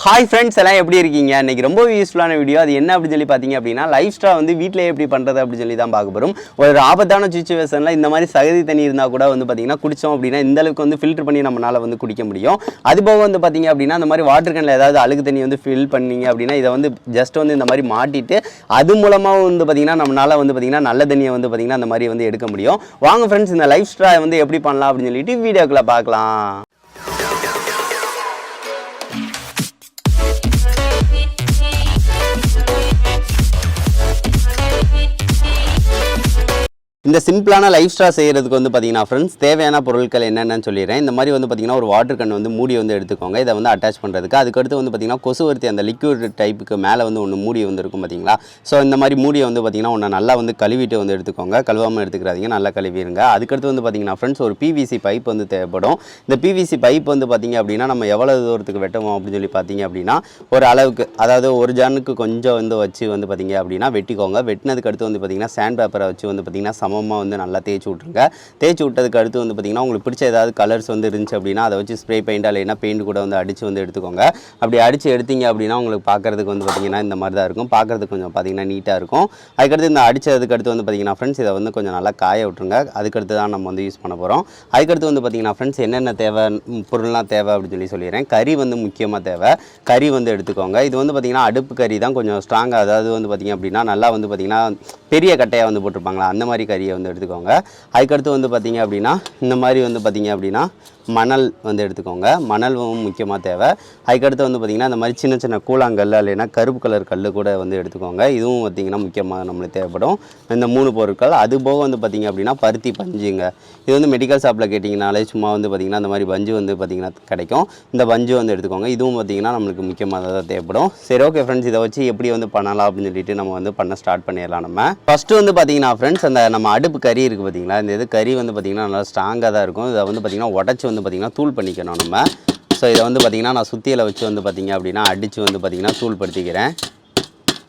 Hi friends, எல்லாம் எப்படி இருக்கீங்க? இன்னைக்கு ரொம்ப யூஸ்ஃபுல்லான வீடியோ. அது என்ன அப்படி சொல்லி பாத்தீங்க அப்படினா லைஃப் ஸ்ட்ரா வந்து வீட்லயே எப்படி பண்றது அப்படி சொல்லி தான் பார்க்க போறோம். ஒரு ஆபத்தான சிச்சுவேஷன்ல இந்த மாதிரி சகதி தண்ணி இருந்தா கூட வந்து பாத்தீங்கன்னா குடிச்சோம் அப்படினா இந்த அளவுக்கு வந்து ஃபில்டர் பண்ணி நம்மனால வந்து குடிக்க முடியும். அதுபோக வந்து பாத்தீங்க அப்படினா அந்த மாதிரி வாட்டர் கேன்ல ஏதாவது அழுக்கு தண்ணி வந்து ஃபில் பண்ணீங்க அப்படினா இத வந்து ஜஸ்ட் வந்து இந்த மாதிரி மாட்டிட்டு அது மூலமா வந்து பாத்தீங்கன்னா நம்மனால வந்து பாத்தீங்கன்னா நல்ல தண்ணியை வந்து பாத்தீங்கன்னா அந்த மாதிரி வந்து எடுக்க முடியும். வாங்க फ्रेंड्स இந்த லைஃப் ஸ்ட்ரா வந்து எப்படி பண்ணலாம் அப்படி சொல்லிட்டு வீடியோக்குள்ள பார்க்கலாம். இந்த சிம்பிளான லைஃப் ஸ்ட்ரா செய்கிறதுக்கு வந்து பார்த்தீங்கன்னா ஃப்ரெண்ட்ஸ் தேவையான பொருட்கள் என்னென்னு சொல்லிடுறேன். இந்த மாதிரி வந்து பார்த்தீங்கன்னா ஒரு வாட்டர் கன் வந்து மூடி வந்து எடுத்துக்கோங்க. இதை வந்து அட்டாச் பண்ணுறதுக்கு அதுக்கடுத்து வந்து பார்த்தீங்கன்னா கொசுவர்த்தி அந்த லிக்விட் டைப்புக்கு மேலே வந்து ஒன்று மூடி வந்து இருக்கும் பார்த்தீங்களா. ஸோ இந்த மாதிரி மூடியை வந்து பார்த்தீங்கன்னா ஒன்று நல்லா வந்து கழுவிட்டு வந்து எடுத்துக்கோங்க. கழுவாமல் எடுத்துக்கிறாதீங்க, நல்லா கழுவிடுங்க. அதுக்கடுத்து வந்து பார்த்தீங்கன்னா ஃப்ரெண்ட்ஸ் ஒரு பிவிசி பைப் வந்து தேவைப்படும். இந்த பிவிசி பைப் வந்து பார்த்தீங்க அப்படின்னா நம்ம எவ்வளோ தூரத்துக்கு வெட்டுவோம் அப்படின்னு சொல்லி பார்த்தீங்க அப்படின்னா ஒரு அளவுக்கு, அதாவது ஒரு ஜானுக்கு கொஞ்சம் வந்து வச்சு வந்து பார்த்தீங்க அப்படின்னா வெட்டிக்கோங்க. வெட்டினதுக்கு அடுத்து வந்து பார்த்தீங்கன்னா சாண்ட் பேப்பரை வச்சு வந்து பார்த்தீங்கன்னா வந்து நல்லா தேய்ச்சி விட்ருங்க. தேய்ச்சி விட்டதுக்கு அடுத்து வந்து பார்த்தீங்கன்னா உங்களுக்கு பிடிச்ச ஏதாவது கலர்ஸ் வந்து இருந்துச்சு அப்படின்னா அதை வச்சு ஸ்ப்ரே பெயிண்ட் இல்லைன்னா பெயிண்ட் கூட வந்து அடித்து வந்து எடுத்துக்கோங்க. அப்படி அடித்து எடுத்தீங்க அப்படின்னா உங்களுக்கு பார்க்குறதுக்கு வந்து பார்த்தீங்கன்னா இந்த மாதிரி தான் இருக்கும். பார்க்குறதுக்கு கொஞ்சம் பார்த்தீங்கன்னா நீட்டாக இருக்கும். அதுக்கடுத்து இந்த அடித்ததுக்கு அடுத்து வந்து பார்த்தீங்கன்னா ஃப்ரெண்ட்ஸ் இதை வந்து கொஞ்சம் நல்லா காய விட்ருங்க. அதுக்கடுத்து தான் நம்ம வந்து யூஸ் பண்ண போகிறோம். அதுக்கடுத்து வந்து பார்த்தீங்கன்னா ஃப்ரெண்ட்ஸ் என்னென்ன தேவை பொருள்லாம் தேவை அப்படின்னு சொல்லிடுறேன். கறி வந்து முக்கியமாக தேவை. கறி வந்து எடுத்துக்கோங்க. இது வந்து பார்த்தீங்கன்னா அடுப்பு கறி தான், கொஞ்சம் ஸ்ட்ராங்காக, அதாவது வந்து பார்த்தீங்க அப்படின்னா நல்லா வந்து பார்த்தீங்கன்னா பெரிய கட்டையாக வந்து போட்டிருப்பாங்களா அந்த மாதிரி கறியை வந்து எடுத்துக்கோங்க. அதுக்கடுத்து வந்து பார்த்தீங்க அப்படின்னா இந்த மாதிரி வந்து பார்த்தீங்க அப்படின்னா மணல் வந்து எடுத்துக்கோங்க. மணல் முக்கியமாக தேவை. அதுக்கடுத்து வந்து பார்த்திங்கன்னா இந்த மாதிரி சின்ன சின்ன கூழாங்கல் இல்லைன்னா கருப்பு கலர் கல் கூட வந்து எடுத்துக்கோங்க. இதுவும் பார்த்திங்கன்னா முக்கியமாக நம்மளுக்கு தேவைப்படும். இந்த 3 பொருட்கள். அது போக வந்து பார்த்திங்க அப்படின்னா பருத்தி பஞ்சுங்க. இது வந்து மெடிக்கல் ஷாப்பில் கேட்டிங்கனாலே சும்மா வந்து பார்த்திங்கன்னா இந்த மாதிரி பஞ்சு வந்து பார்த்திங்கன்னா கிடைக்கும். இந்த பஞ்சு வந்து எடுத்துக்கோங்க. இதுவும் பார்த்திங்கன்னா நம்மளுக்கு முக்கியமாக தான் தேவைப்படும். சரி, ஓகே ஃப்ரெண்ட்ஸ், இதை வச்சு எப்படி வந்து பண்ணலாம் அப்படின்னு சொல்லிட்டு நம்ம வந்து பண்ண ஸ்டார்ட் பண்ணிடலாம். நம்ம ஃபஸ்ட்டு வந்து பார்த்திங்கன்னா ஃப்ரெண்ட்ஸ் அந்த நம்ம அடுப்பு கறி இருக்குது பார்த்திங்களா, இந்த இது கறி வந்து பார்த்திங்கன்னா நல்லா ஸ்ட்ராங்காக தான் இருக்கும். இதை வந்து பார்த்திங்கன்னா உடச்சி வந்து பார்த்திங்கன்னா தூள் பண்ணிக்கணும் நம்ம. ஸோ இதை வந்து பார்த்திங்கன்னா நான் சுத்தியில் வச்சு வந்து பார்த்திங்க அப்படின்னா அடித்து வந்து பார்த்திங்கன்னா தூள் படுத்திக்கிறேன்.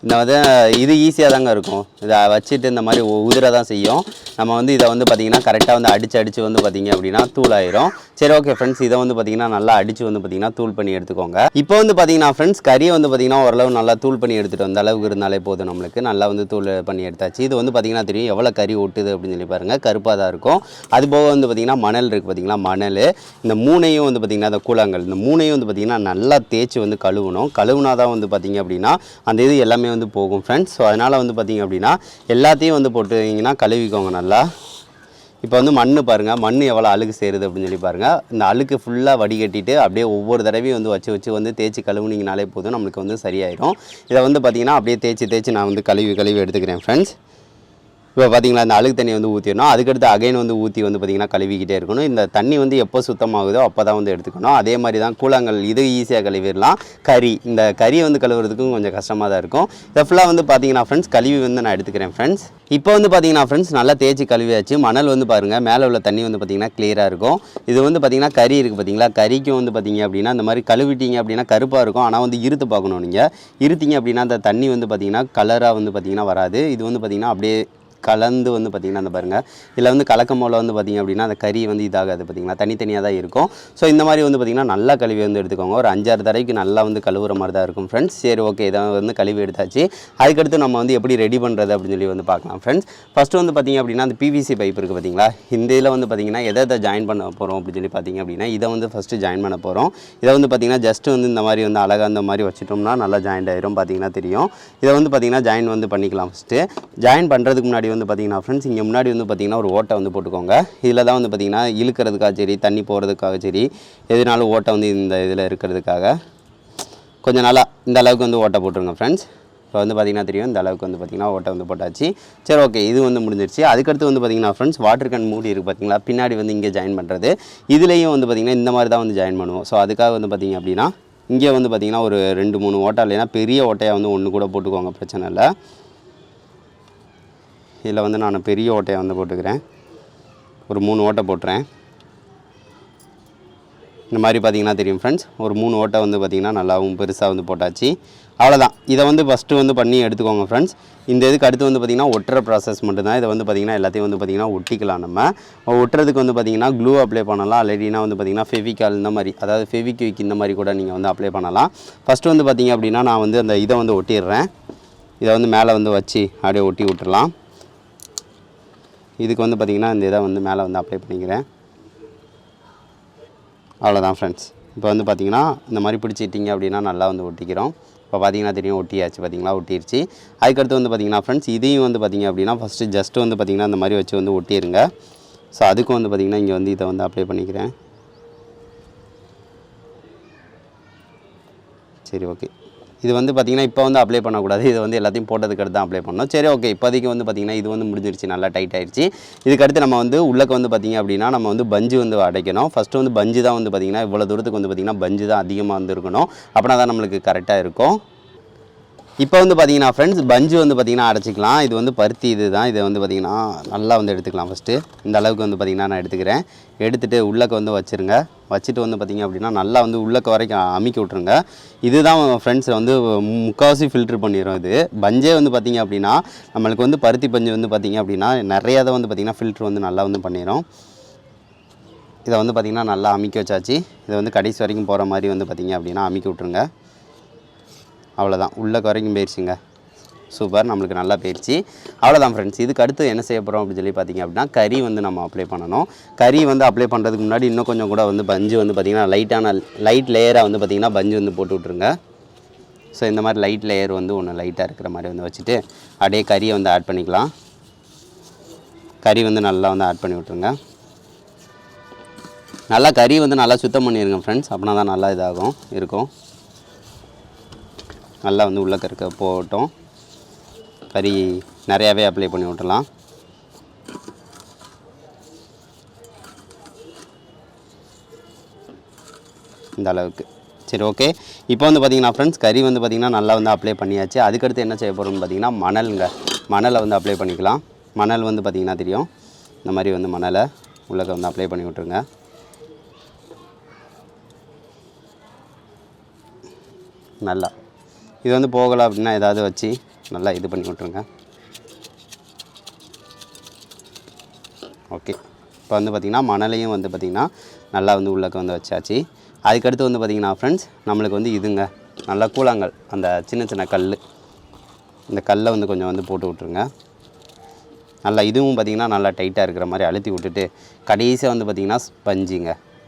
இந்த வந்து இது ஈஸியாக தாங்க இருக்கும். இதை வச்சுட்டு இந்த மாதிரி உதிர தான் செய்யும். நம்ம வந்து இதை வந்து பார்த்திங்கன்னா கரெக்டாக வந்து அடித்து வந்து பார்த்திங்க அப்படின்னா தூளாயிரும். சரி, ஓகே ஃப்ரெண்ட்ஸ், இதை வந்து பார்த்திங்கன்னா நல்லா அடித்து வந்து பார்த்திங்கன்னா தூள் பண்ணி எடுத்துக்கோங்க. இப்போ வந்து பார்த்திங்கன்னா ஃப்ரெண்ட்ஸ் கறியை வந்து பார்த்திங்கன்னா ஓரளவு நல்லா தூள் பண்ணி எடுத்துகிட்டு வந்த அளவுக்கு இருந்தாலே போதும். நம்மளுக்கு நல்லா வந்து தூள் பண்ணி எடுத்தாச்சு. இது வந்து பார்த்திங்கன்னா தெரியும் எவ்வளோ கறி ஒட்டுது அப்படின்னு சொல்லி பாருங்கள். கருப்பாக தான் இருக்கும். அது போக வந்து பார்த்திங்கன்னா மணல் இருக்குது பார்த்திங்களா, மணல். இந்த 3ஐயும் வந்து பார்த்திங்கன்னா அந்த கூழாங்கல், இந்த 3ஐயும் வந்து பார்த்திங்கன்னா நல்லா தேய்ச்சி வந்து கழுவணும். கழுவுனா தான் வந்து பார்த்திங்க அப்படின்னா அந்த இது எல்லாமே வந்து போகும் ஃப்ரெண்ட்ஸ். ஸோ அதனால் வந்து பார்த்திங்க அப்படின்னா எல்லாத்தையும் வந்து போட்டுங்கன்னா கழுவிக்கோங்க நல்லா. இப்போ வந்து மண் பாருங்கள், மண் எவ்வளோ அழுக்கு சேருது அப்படின்னு சொல்லி பாருங்கள். இந்த அழுக்கு ஃபுல்லாக வடிகட்டிட்டு அப்படியே ஒவ்வொரு தடவையும் வந்து வச்சு வந்து தேய்ச்சி கழுவுனீங்கனாலே போதும், நம்மளுக்கு வந்து சரியாயிடும். இதை வந்து பார்த்திங்கன்னா அப்படியே தேய்ச்சி நான் வந்து கழுவி எடுத்துக்கிறேன் ஃப்ரெண்ட்ஸ். இப்போ பார்த்திங்களா இந்த அழுக்கு தண்ணி வந்து ஊற்றிடணும். அதுக்கடுத்து அகைன் வந்து ஊற்றி வந்து பார்த்திங்கன்னா கழுவிக்கிட்டே இருக்கணும். இந்த தண்ணி வந்து எப்போ சுத்தமாகுதோ அப்போ தான் வந்து எடுத்துக்கணும். அதே மாதிரி தான் கூழாங்கல், இது ஈஸியாக கழுவிடலாம். இந்த கறியை வந்து கழுவுறதுக்கும் கொஞ்சம் கஷ்டமாக தான் இருக்கும். இதை ஃபுல்லாக வந்து பார்த்திங்கன்னா ஃப்ரெண்ட்ஸ் கழுவி வந்து நான் எடுத்துக்கிறேன் ஃப்ரெண்ட்ஸ். இப்போ வந்து பார்த்திங்கன்னா ஃப்ரெண்ட்ஸ் நல்லா தேய்ச்சி கழுவியாச்சு. மணல் வந்து பாருங்கள் மேலே உள்ள தண்ணி வந்து பார்த்திங்கன்னா கிளியராக இருக்கும். இது வந்து பார்த்திங்கன்னா கறி இருக்குது பார்த்திங்களா, கறிக்கும் வந்து பார்த்திங்க அப்படின்னா இந்த மாதிரி கழுவிட்டீங்க அப்படின்னா கருப்பாக இருக்கும். ஆனால் வந்து இருத்து பார்க்கணும். நீங்கள் இருத்திங்க அப்படின்னா அந்த தண்ணி வந்து பார்த்திங்கன்னா கலராக வந்து பார்த்திங்கன்னா வராது. இது வந்து பார்த்திங்கன்னா அப்படியே கலந்து வந்து பார்த்திங்கன்னா அந்த பாருங்கள் இதில் வந்து கலக்கம் போல் வந்து பார்த்திங்க அப்படின்னா அந்த கறி வந்து இதாகாது பார்த்திங்களா, தனித்தனியாக தான் இருக்கும். ஸோ இந்த மாதிரி வந்து பார்த்திங்கன்னா நல்லா கழுவி வந்து எடுத்துக்கோங்க. ஒரு 5-6 தடவைக்கு நல்லா வந்து கழுவுற மாதிரி தான் இருக்கும் ஃப்ரெண்ட்ஸ். சரி, ஓகே, இதை வந்து கழுவி எடுத்தாச்சு. அதுக்கடுத்து நம்ம வந்து எப்படி ரெடி பண்ணுறது அப்படின்னு சொல்லி வந்து பார்க்கலாம் ஃப்ரெண்ட்ஸ். ஃபஸ்ட்டு வந்து பார்த்திங்க அப்படின்னா அந்த பிவிசி பைப் இருக்குது பார்த்திங்களா, இந்த இதில் வந்து பார்த்திங்கன்னா எதை ஜாயின் பண்ண போகிறோம் அப்படின்னு சொல்லி பார்த்திங்க அப்படின்னா இதை வந்து ஃபஸ்ட்டு ஜாயின் பண்ண போகிறோம். இதை வந்து பார்த்திங்கன்னா ஜஸ்ட்டு வந்து இந்த மாதிரி வந்து அழகாக இந்த மாதிரி வச்சுட்டோம்னா நல்லா ஜாயிண்ட் ஆயிரும் பார்த்திங்கன்னா தெரியும். இதை வந்து பார்த்திங்கன்னா ஜாயின் வந்து பண்ணிக்கலாம். ஃபஸ்ட்டு ஜாயின் பண்ணுறதுக்கு முன்னாடி வந்து பார்த்திங்கன்னா ஃப்ரெண்ட்ஸ் இங்கே முன்னாடி வந்து பார்த்திங்கன்னா ஒரு ஓட்டை வந்து போட்டுக்கோங்க. இதில் தான் வந்து பார்த்திங்கன்னா இழுக்கிறதுக்காக சரி, தண்ணி போகிறதுக்காக சரி, எதுனாலும் ஓட்டை வந்து இந்த இதில் இருக்கிறதுக்காக கொஞ்சம் நல்லா இந்த அளவுக்கு வந்து ஓட்டை போட்டுருங்க ஃப்ரெண்ட்ஸ். இப்போ வந்து பார்த்திங்கன்னா தெரியும் இந்த அளவுக்கு வந்து பார்த்திங்கன்னா ஓட்டை வந்து போட்டாச்சு. சரி, ஓகே, இது வந்து முடிஞ்சிருச்சு. அதுக்கடுத்து வந்து பார்த்திங்கன்னா ஃப்ரெண்ட்ஸ் வாட்டர் கேன் மூடி இருக்குது பார்த்திங்களா, பின்னாடி வந்து இங்கே ஜாயின் பண்ணுறது. இதுலேயும் வந்து பார்த்திங்கன்னா இந்த மாதிரி தான் வந்து ஜாயின் பண்ணுவோம். ஸோ அதுக்காக வந்து பார்த்திங்க அப்படின்னா இங்கே வந்து பார்த்திங்கன்னா ஒரு 2-3 ஓட்டை, இல்லைன்னா பெரிய ஓட்டையாக வந்து ஒன்று கூட போட்டுக்கோங்க, பிரச்சனை இல்லை. இதில் வந்து நான் பெரிய ஓட்டையை வந்து போட்டுக்கிறேன். ஒரு 3 ஓட்டை போட்டுறேன். இந்த மாதிரி பார்த்தீங்கன்னா தெரியும் ஃப்ரெண்ட்ஸ், ஒரு 3 ஓட்டை வந்து பார்த்திங்கன்னா நல்லாவும் பெருசாக வந்து போட்டாச்சு. அவ்வளோதான். இதை வந்து ஃபஸ்ட்டு வந்து பண்ணி எடுத்துக்கோங்க ஃப்ரெண்ட்ஸ். இந்த இதுக்கு அடுத்து வந்து பார்த்திங்கன்னா ஒட்டுற ப்ராசஸ் மட்டும்தான். இதை வந்து பார்த்திங்கன்னா எல்லாத்தையும் வந்து பார்த்திங்கன்னா ஒட்டிக்கலாம். நம்ம ஒட்டுறதுக்கு வந்து பார்த்திங்கன்னா க்ளூ அப்ளை பண்ணலாம், இல்லைனா வந்து பார்த்திங்கன்னா ஃபெவிகால் இந்த மாதிரி, அதாவது ஃபெவிக்விக் இந்த மாதிரி கூட நீங்கள் வந்து அப்ளை பண்ணலாம். ஃபஸ்ட்டு வந்து பார்த்திங்க அப்படின்னா நான் வந்து அந்த இதை வந்து ஒட்டிடுறேன். இதை வந்து மேலே வந்து வச்சு அப்படியே ஒட்டி விட்டுறலாம். இதுக்கு வந்து பார்த்திங்கன்னா இந்த இதை வந்து மேலே வந்து அப்ளை பண்ணிக்கிறேன். அவ்வளோதான் ஃப்ரெண்ட்ஸ். இப்போ வந்து பார்த்திங்கன்னா இந்த மாதிரி பிடிச்சிட்டிங்க அப்படின்னா நல்லா வந்து ஒட்டிக்கிறோம். இப்போ பார்த்திங்கன்னா தெரியும், ஒட்டியாச்சு. பார்த்திங்களா, ஒட்டிடுச்சு. அதுக்கடுத்து வந்து பார்த்திங்கன்னா ஃப்ரெண்ட்ஸ், இதையும் வந்து பார்த்திங்க அப்படின்னா ஃபஸ்ட்டு ஜஸ்ட்டு வந்து பார்த்திங்கன்னா இந்த மாதிரி வச்சு வந்து ஒட்டிடுங்க. ஸோ அதுக்கும் வந்து பார்த்திங்கன்னா இங்கே வந்து இதை வந்து அப்ளை பண்ணிக்கிறேன். சரி, ஓகே. இது வந்து பார்த்திங்கன்னா இப்போ வந்து அப்ளை பண்ணக்கூடாது. இது வந்து எல்லாத்தையும் போட்டதுக்கு அடுத்து தான் அப்ளை பண்ணணும். சரி, ஓகே. இப்போதைக்கு வந்து பார்த்திங்கன்னா இது வந்து முடிஞ்சிருச்சு, நல்லா டைட் ஆகிடுச்சு. இதுக்கடுத்து நம்ம வந்து உள்ளக்க வந்து பார்த்திங்க அப்படின்னா நம்ம வந்து பஞ்சு வந்து அடைக்கணும். ஃபஸ்ட்டு வந்து பஞ்சு தான் வந்து பார்த்திங்கன்னா இவ்வளோ தூரத்துக்கு வந்து பார்த்திங்கன்னா பஞ்சு தான் அதிகமாக வந்து இருக்கணும். அப்படின்னா தான் நம்மளுக்கு கரெக்டாக இருக்கும். இப்போ வந்து பார்த்திங்கன்னா ஃப்ரெண்ட்ஸ், பஞ்சு வந்து பார்த்திங்கன்னா அடைச்சிக்கலாம். இது வந்து பருத்தி இது தான். இதை வந்து பார்த்திங்கன்னா நல்லா வந்து எடுத்துக்கலாம். ஃபஸ்ட்டு இந்த அளவுக்கு வந்து பார்த்திங்கன்னா நான் எடுத்துக்கிறேன். எடுத்துகிட்டு உள்ளக்க வந்து வச்சுருங்க. வச்சுட்டு வந்து பார்த்திங்க அப்படின்னா நல்லா வந்து உள்ளக்க வரைக்கும் அமுக்கி விட்ருங்க. இதுதான் ஃப்ரெண்ட்ஸ் வந்து முக்கால்வாசி ஃபில்ட்ரு பண்ணிடும். இது பஞ்சே வந்து பார்த்திங்க அப்படின்னா நம்மளுக்கு வந்து பருத்தி பஞ்சு வந்து பார்த்திங்க அப்படின்னா நிறையா தான் வந்து பார்த்திங்கன்னா ஃபில்ட்ரு வந்து நல்லா வந்து பண்ணிடும். இதை வந்து பார்த்திங்கன்னா நல்லா அமுக்கி வச்சாச்சு. இதை வந்து கடைசி வரைக்கும் போகிற மாதிரி வந்து பார்த்திங்க அப்படின்னா அமுக்கி விட்ருங்க. அவ்வளோதான், உள்ளே வரைக்கும் போயிடுச்சுங்க. சூப்பர், நம்மளுக்கு நல்லா போயிடுச்சு. அவ்வளோதான் ஃப்ரெண்ட்ஸ். இதுக்கு அடுத்து என்ன செய்ய போகிறோம் அப்படின்னு சொல்லி பார்த்திங்க அப்படின்னா கறி வந்து நம்ம அப்ளை பண்ணணும். கறி வந்து அப்ளை பண்ணுறதுக்கு முன்னாடி இன்னும் கொஞ்சம் கூட வந்து பஞ்சு வந்து பார்த்திங்கன்னா லைட் லேயராக வந்து பார்த்திங்கன்னா பஞ்சு வந்து போட்டு விட்ருங்க. ஸோ இந்த மாதிரி லைட் லேயர் வந்து ஒன்று லைட்டாக இருக்கிற மாதிரி வந்து வச்சுட்டு அப்படியே கறியை வந்து ஆட் பண்ணிக்கலாம். கறி வந்து நல்லா வந்து ஆட் பண்ணி விட்ருங்க. நல்லா கறி வந்து நல்லா சுத்தம் பண்ணிடுங்க ஃப்ரெண்ட்ஸ். அப்படின்னா தான் நல்லா இதாகும் இருக்கும். நல்லா வந்து உள்ளே இருக்க போகட்டும். கறி நிறையாவே அப்ளை பண்ணி விட்டுலாம். இந்த அளவுக்கு. சரி, ஓகே. இப்போ வந்து பார்த்திங்கன்னா ஃப்ரெண்ட்ஸ், கறி வந்து பார்த்திங்கன்னா நல்லா வந்து அப்ளை பண்ணியாச்சு. அதுக்கடுத்து என்ன செய்ய போகிறோம்னு பார்த்திங்கன்னா மணலை வந்து அப்ளை பண்ணிக்கலாம். மணல் வந்து பார்த்திங்கன்னா தெரியும், இந்த மாதிரி வந்து மணலை உள்ளே வந்து அப்ளை பண்ணி விட்ருங்க. நல்லா இது வந்து போகலை அப்படின்னா ஏதாவது வச்சு நல்லா இது பண்ணி விட்ருங்க. ஓகே. இப்போ வந்து பார்த்திங்கன்னா மணலையும் வந்து பார்த்திங்கன்னா நல்லா வந்து உள்ளக்க வந்து வச்சாச்சு. அதுக்கடுத்து வந்து பார்த்திங்கன்னா ஃப்ரெண்ட்ஸ், நம்மளுக்கு வந்து இதுங்க நல்லா கூழாங்கல், அந்த சின்ன சின்ன கல், இந்த கல்லை வந்து கொஞ்சம் வந்து போட்டு விட்ருங்க. நல்லா இதுவும் பார்த்திங்கன்னா நல்லா டைட்டாக இருக்கிற மாதிரி அழுத்தி விட்டுட்டு கடைசியாக வந்து பார்த்திங்கன்னா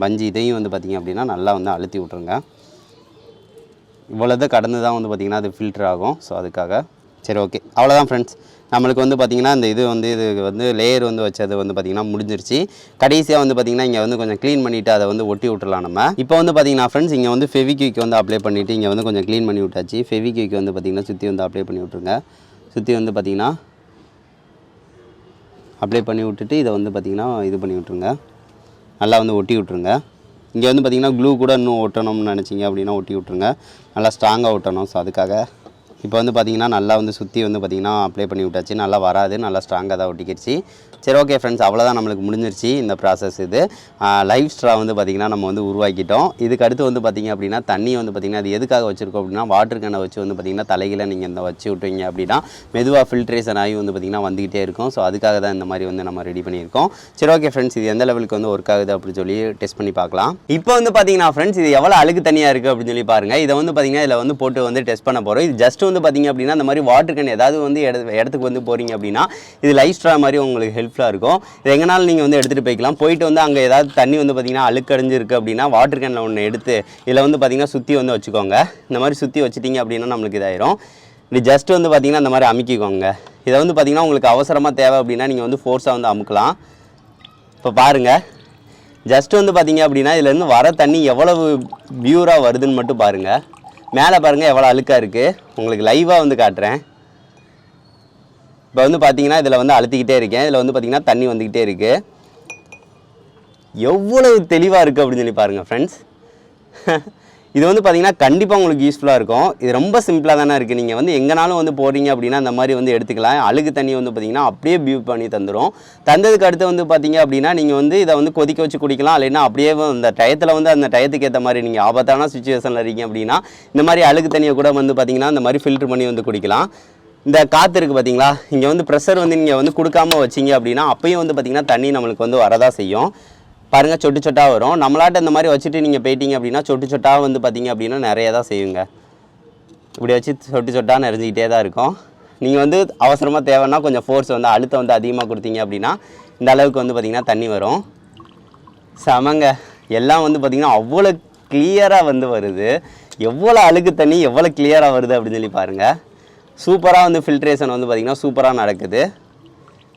பஞ்சு இதையும் வந்து பார்த்திங்க அப்படின்னா நல்லா வந்து அழுத்தி விட்ருங்க. இவ்வளோதான் கடந்து தான் வந்து பார்த்திங்கன்னா அது ஃபில்டர் ஆகும். ஸோ அதுக்காக. சரி, ஓகே. அவ்வளோதான் ஃப்ரெண்ட்ஸ். நம்மளுக்கு வந்து பார்த்திங்கன்னா இந்த இது வந்து லேயர் வந்து வச்சது வந்து பார்த்திங்கன்னா முடிஞ்சிருச்சு. கடைசியாக வந்து பார்த்திங்கன்னா இங்கே வந்து கொஞ்சம் க்ளீன் பண்ணிவிட்டு அதை வந்து ஒட்டி விட்டுலாம் நம்ம. இப்போ வந்து பார்த்திங்கன்னா ஃப்ரெண்ட்ஸ், இங்கே வந்து ஃபெவிக்விக் வந்து அப்ளை பண்ணிவிட்டு இங்கே வந்து கொஞ்சம் க்ளீன் பண்ணி விட்டாச்சு. ஃபெவிக்விக் வந்து பார்த்திங்கன்னா சுற்றி வந்து அப்ளை பண்ணி விட்ருங்க. சுற்றி வந்து பார்த்திங்கன்னா அப்ளை பண்ணி விட்டுட்டு இதை வந்து பார்த்திங்கன்னா இது பண்ணி விட்ருங்க. நல்லா வந்து ஒட்டி விட்ருங்க. இங்கே வந்து பார்த்திங்கன்னா க்ளூ கூட இன்னும் ஒட்டணும்னு நினச்சிங்க அப்படின்னா ஒட்டி விட்ருங்க. நல்லா ஸ்ட்ராங்காக ஒட்டணும். ஸோ அதுக்காக இப்போ வந்து பார்த்திங்கன்னா நல்லா வந்து சுற்றி வந்து பார்த்திங்கன்னா அப்ளை பண்ணி விட்டாச்சு. நல்லா வராது, நல்லா ஸ்ட்ராங்காக தான் ஒட்டிக்கிடுச்சு. சரி, ஓகே ஃப்ரெண்ட்ஸ். அவ்வளோதான், நம்மளுக்கு முடிஞ்சிருச்சு இந்த ப்ராசஸ். இது லைவ் ஸ்ட்ரா வந்து பார்த்திங்கன்னா நம்ம வந்து உருவாக்கிட்டோம். இதுக்கு அடுத்து வந்து பார்த்திங்க அப்படின்னா தண்ணி வந்து பார்த்திங்கன்னா அது எதுக்காக வச்சுருக்கோம் அப்படின்னா வாட்டர் கேனை வச்சு வந்து பார்த்திங்கன்னா தலையில் நீங்கள் இந்த வச்சு விட்டீங்க அப்படின்னா மெதுவாக ஃபில்ட்ரேஷன் ஆகி வந்து பார்த்திங்கன்னா வந்துக்கிட்டே இருக்கும். ஸோ அதுக்காக தான் இந்த மாதிரி வந்து நம்ம ரெடி பண்ணியிருக்கோம். சரி, ஓகே ஃப்ரெண்ட்ஸ். இது எந்த லெவலுக்கு வந்து ஒர்க் ஆகுது அப்படின்னு சொல்லி டெஸ்ட் பண்ணி பார்க்கலாம். இப்போ வந்து பார்த்திங்கன்னா ஃப்ரெண்ட்ஸ், இது எவ்வளோ அழுக்கு தனியாக இருக்குது அப்படின்னு சொல்லி பாருங்கள். இதை வந்து பார்த்திங்கன்னா இதில் வந்து போட்டு வந்து டெஸ்ட் பண்ண போகிறோம். இது ஜஸ்ட் வந்து பார்த்திங்க அப்படின்னா இந்த மாதிரி வாட்டர் கேன் ஏதாவது வந்து இடத்துக்கு வந்து போகிறீங்க அப்படின்னா இது லைவ் ஸ்ட்ரா மாதிரி உங்களுக்கு ஹெல்ப்ஃபுல்லாக இருக்கும். இது எங்கனாலும் நீங்கள் வந்து எடுத்துகிட்டு போய்க்கலாம். போயிட்டு வந்து அங்கே ஏதாவது தண்ணி வந்து பார்த்திங்கன்னா அழுக்கடைஞ்சிருக்கு அப்படின்னா வாட்டர் கேனில் ஒன்று எடுத்து இதில் வந்து பார்த்திங்கன்னா சுற்றி வந்து வச்சுக்கோங்க. இந்த மாதிரி சுற்றி வச்சுட்டிங்க அப்படின்னா நம்மளுக்கு இதாயிரும். இப்படி ஜஸ்ட் வந்து பார்த்திங்கன்னா இந்த மாதிரி அமுக்கிக்கோங்க. இதை வந்து பார்த்திங்கன்னா உங்களுக்கு அவசரமாக தேவை அப்படின்னா நீங்கள் வந்து ஃபோர்ஸாக வந்து அமுக்கலாம். இப்போ பாருங்கள், ஜஸ்ட் வந்து பார்த்திங்க அப்படின்னா இதுலேருந்து வர தண்ணி எவ்வளவு பியூராக வருதுன்னு மட்டும் பாருங்கள். மேலே பாருங்கள் எவ்வளோ அழுக்காக இருக்குது. உங்களுக்கு லைவாக வந்து காட்டுறேன். இப்போ வந்து பார்த்திங்கன்னா இதில் வந்து அழுத்திக்கிட்டே இருக்கேன். இதில் வந்து பார்த்திங்கன்னா தண்ணி வந்துக்கிட்டே இருக்குது. எவ்வளவு தெளிவாக இருக்குது அப்படின்னு சொல்லி பாருங்கள் ஃப்ரெண்ட்ஸ். இது வந்து பார்த்தீங்கன்னா கண்டிப்பாக உங்களுக்கு யூஸ்ஃபுல்லாக இருக்கும். இது ரொம்ப சிம்பிளாக தானே இருக்குது. நீங்கள் வந்து எங்கேனாலும் வந்து போகிறீங்க அப்படின்னா அந்த மாதிரி வந்து எடுத்துக்கலாம். அழுக்கு தண்ணி வந்து பார்த்தீங்கன்னா அப்படியே பியூ பண்ணி தந்துடும். தந்ததுக்கு அடுத்து வந்து பார்த்தீங்க அப்படின்னா நீங்கள் வந்து இதை வந்து கொதிக்க வச்சு குடிக்கலாம். இல்லைன்னா அப்படியே அந்த டயத்தில் வந்து அந்த டயத்துக்கு ஏற்ற மாதிரி நீங்கள் ஆபத்தான சுச்சுவேஷனில் இருக்கீங்க அப்படின்னா இந்த மாதிரி அழுக்கு தண்ணியை கூட வந்து பார்த்தீங்கன்னா இந்த மாதிரி ஃபில்ட்ரு பண்ணி வந்து குடிக்கலாம். இந்த காற்று இருக்குது பார்த்தீங்களா, இங்கே வந்து ப்ரெஷர் வந்து நீங்கள் வந்து கொடுக்காமல் வச்சிங்க அப்படின்னா அப்பயும் வந்து பார்த்திங்கன்னா தண்ணி நம்மளுக்கு வந்து வரதான் செய்யும். பாருங்கள், சொட்டு சொட்டாக வரும். நம்மளாட்ட இந்த மாதிரி வச்சுட்டு நீங்கள் போயிட்டீங்க அப்படின்னா சொட்டு சொட்டாக வந்து பார்த்தீங்க அப்படின்னா நிறைய தான் செய்யுங்க. இப்படி வச்சு சொட்டு சொட்டாக நிறைஞ்சிக்கிட்டே தான் இருக்கும். நீங்கள் வந்து அவசரமாக தேவைன்னா கொஞ்சம் ஃபோர்ஸ் வந்து அழுத்தம் வந்து அதிகமாக கொடுத்தீங்க அப்படின்னா இந்த அளவுக்கு வந்து பார்த்திங்கன்னா தண்ணி வரும். செமங்க. எல்லாம் வந்து பார்த்திங்கன்னா அவ்வளோ கிளியராக வந்து வருது. எவ்வளோ அழுக்கு தண்ணி எவ்வளோ கிளியராக வருது அப்படின்னு சொல்லி பாருங்கள். சூப்பராக வந்து ஃபில்ட்ரேஷன் வந்து பார்த்திங்கன்னா சூப்பராக நடக்குது.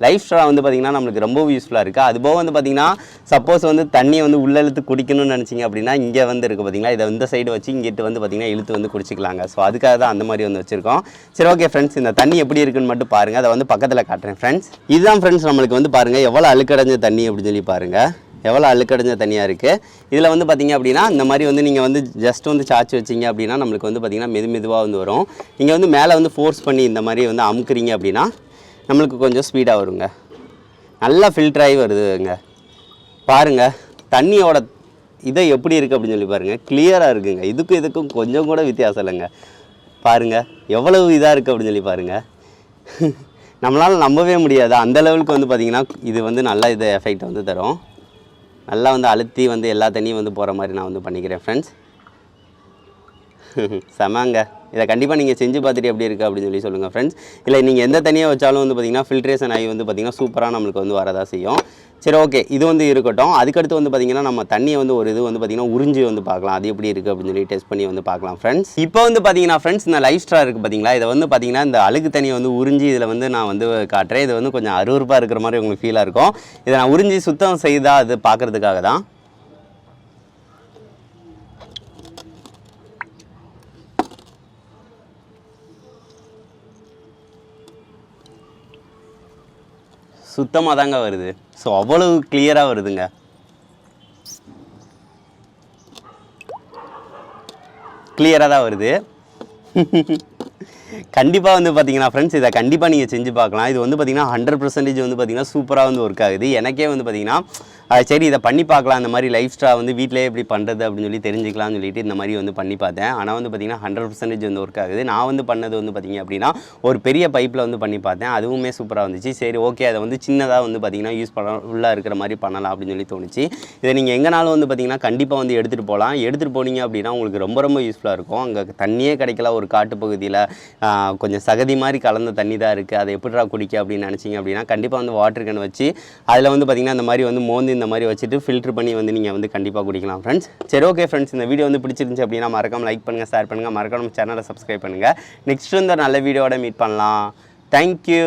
லைஃப் ஸ்ட்ரா வந்து பார்த்திங்கன்னா நம்மளுக்கு ரொம்ப யூஸ்ஃபுல்லாக இருக்குது. அதுபோக வந்து பார்த்திங்கன்னா சப்போஸ் வந்து தண்ணியை வந்து உள்ளே இழுத்து குடிக்கணும்னு நினச்சிங்க அப்படின்னா இங்கே வந்து இருக்குது பார்த்திங்களா, இதை இந்த சைடு வச்சு இங்கிட்டு வந்து பார்த்திங்கன்னா இழுத்து வந்து குடிச்சிக்கலாங்க. ஸோ அதுக்காக தான் அந்த மாதிரி வந்து வச்சுருக்கோம். சரி, ஓகே ஃப்ரெண்ட்ஸ், இந்த தண்ணி எப்படி இருக்குன்னு மட்டும் பாருங்கள். அதை வந்து பக்கத்தில் காட்டுறேன் ஃப்ரெண்ட்ஸ். இதுதான் ஃப்ரெண்ட்ஸ் நம்மளுக்கு வந்து பாருங்கள் எவ்வளோ அழுக்கடைஞ்ச தண்ணி அப்படின்னு சொல்லி பாருங்கள். எவ்வளோ அழுக்கடைஞ்ச தண்ணியாக இருக்குது. இதில் வந்து பார்த்திங்க அப்படின்னா இந்த மாதிரி வந்து நீங்கள் வந்து ஜஸ்ட் வந்து சாய்ச்சி வச்சிங்க அப்படின்னா நம்மளுக்கு வந்து பார்த்திங்கன்னா மெதுவாக வந்து வரும். நீங்கள் வந்து மேலே வந்து ஃபோர்ஸ் பண்ணி இந்த மாதிரி வந்து அமுக்குறீங்க அப்படின்னா நம்மளுக்கு கொஞ்சம் ஸ்பீடாக வருங்க. நல்லா ஃபில்டராகி வருதுங்க. பாருங்கள் தண்ணியோட இதை எப்படி இருக்குது அப்படின்னு சொல்லி பாருங்கள். கிளியராக இருக்குங்க. இதுக்கும் கொஞ்சம் கூட வித்தியாசம் இல்லைங்க. பாருங்கள் எவ்வளவு இதாக இருக்குது அப்படின்னு சொல்லி பாருங்கள். நம்மளால் நம்பவே முடியாது. அந்த லெவலுக்கு வந்து பார்த்திங்கன்னா இது வந்து நல்லா இதை எஃபெக்ட் வந்து தரும். நல்லா வந்து அழுத்தி வந்து எல்லா தண்ணியும் வந்து போகிற மாதிரி நான் வந்து பண்ணிக்கிறேன் ஃப்ரெண்ட்ஸ். செமங்க. இதை கண்டிப்பாக நீங்கள் செஞ்சு பார்த்துட்டு எப்படி இருக்குது அப்படின்னு சொல்லி சொல்லுங்கள் ஃப்ரெண்ட்ஸ். இல்லை நீங்கள் எந்த தண்ணியை வச்சாலும் வந்து பார்த்திங்கன்னா ஃபில்ட்ரேஷன் ஆகி வந்து பார்த்திங்கன்னா சூப்பராக நம்மளுக்கு வந்து வரதான் செய்யும். சரி, ஓகே, இது வந்து இருக்கட்டும். அதுக்கடுத்து வந்து பார்த்திங்கன்னா நம்ம தண்ணியை வந்து ஒரு இது வந்து பார்த்திங்கன்னா உறிஞ்சி வந்து பார்க்கலாம். அது எப்படி இருக்குது அப்படின்னு சொல்லி டெஸ்ட் பண்ணி வந்து பார்க்கலாம் ஃப்ரெண்ட்ஸ். இப்போ வந்து பார்த்திங்கன்னா ஃப்ரெண்ட்ஸ் இந்த லைஃப் ஸ்ட்ரா இருக்குது பார்த்திங்களா, இதை வந்து பார்த்திங்கன்னா இந்த அழுக்கு தண்ணியை வந்து உறிஞ்சி இதில் வந்து நான் வந்து காட்டுறேன். இது வந்து கொஞ்சம் அருவருப்பாக இருக்கிற மாதிரி உங்களுக்கு ஃபீலாக இருக்கும். இதை நான் உறிஞ்சி சுத்தம் செய்தா அது பார்க்குறதுக்காக தான். சுத்தமாக தாங்க வருது. ஸோ அவ்வளவு கிளியராக வருதுங்க. கிளியராக தான் வருது. கண்டிப்பாக வந்து பார்த்தீங்கன்னா ஃப்ரெண்ட்ஸ் இதை கண்டிப்பாக நீங்கள் செஞ்சு பார்க்கலாம். இது வந்து பார்த்திங்கன்னா 100% வந்து பார்த்திங்கன்னா சூப்பராக வந்து ஒர்க் ஆகுது. எனக்கே வந்து பார்த்திங்கன்னா சரி இதை பண்ணி பார்க்கலாம், இந்த மாதிரி லைஃப் ஸ்ட்ரா வந்து வீட்டிலே எப்படி பண்ணுறது அப்படின்னு சொல்லி தெரிஞ்சுக்கலாம்னு சொல்லிட்டு இந்த மாதிரி வந்து பண்ணி பார்த்தேன். ஆனால் வந்து பார்த்திங்கன்னா 100% வந்து ஒர்க் ஆகுது. நான் வந்து பண்ணது வந்து பார்த்திங்க அப்படின்னா ஒரு பெரிய பைப்பில் வந்து பண்ணி பார்த்தேன். அதுவுமே சூப்பராக வந்துச்சு. சரி, ஓகே, அதை வந்து சின்னதாக வந்து பார்த்திங்கன்னா யூஸ் பண்ண உள்ளே இருக்கிற மாதிரி பண்ணலாம் அப்படின்னு சொல்லி தோணுச்சு. இதை நீங்கள் எங்கேனாலும் வந்து பார்த்திங்கன்னா கண்டிப்பாக வந்து எடுத்துகிட்டு போகலாம். எடுத்துகிட்டு போனீங்க அப்படின்னா உங்களுக்கு ரொம்ப யூஸ்ஃபுல்லாக இருக்கும். அங்கே தண்ணியே கிடைக்கல, ஒரு காட்டு பகுதியில் கொஞ்சம் சகதி மாதிரி கலந்த தண்ணி தான் இருக்குது. அதை எப்படிடா குடிக்க அப்படின்னு நினச்சிங்க அப்படின்னா கண்டிப்பாக வந்து வாட்டர் கேன் வச்சு அதில் வந்து பார்த்திங்கன்னா இந்த மாதிரி வந்து மோந்து இந்த மாதிரி வச்சுட்டு ஃபில்ட்ரு பண்ணி வந்து நீங்கள் வந்து கண்டிப்பாக குடிக்கலாம் ஃப்ரெண்ட்ஸ். சரி, ஓகே ஃப்ரெண்ட்ஸ், இந்த வீடியோ வந்து பிடிச்சிருந்துச்சு அப்படின்னா மறக்காம லைக் பண்ணுங்கள், ஷேர் பண்ணுங்கள், மறக்காம சேனலை சப்ஸ்கிரைப் பண்ணுங்கள். நெக்ஸ்ட் வந்து நல்ல வீடியோட மீட் பண்ணலாம். தேங்க்யூ.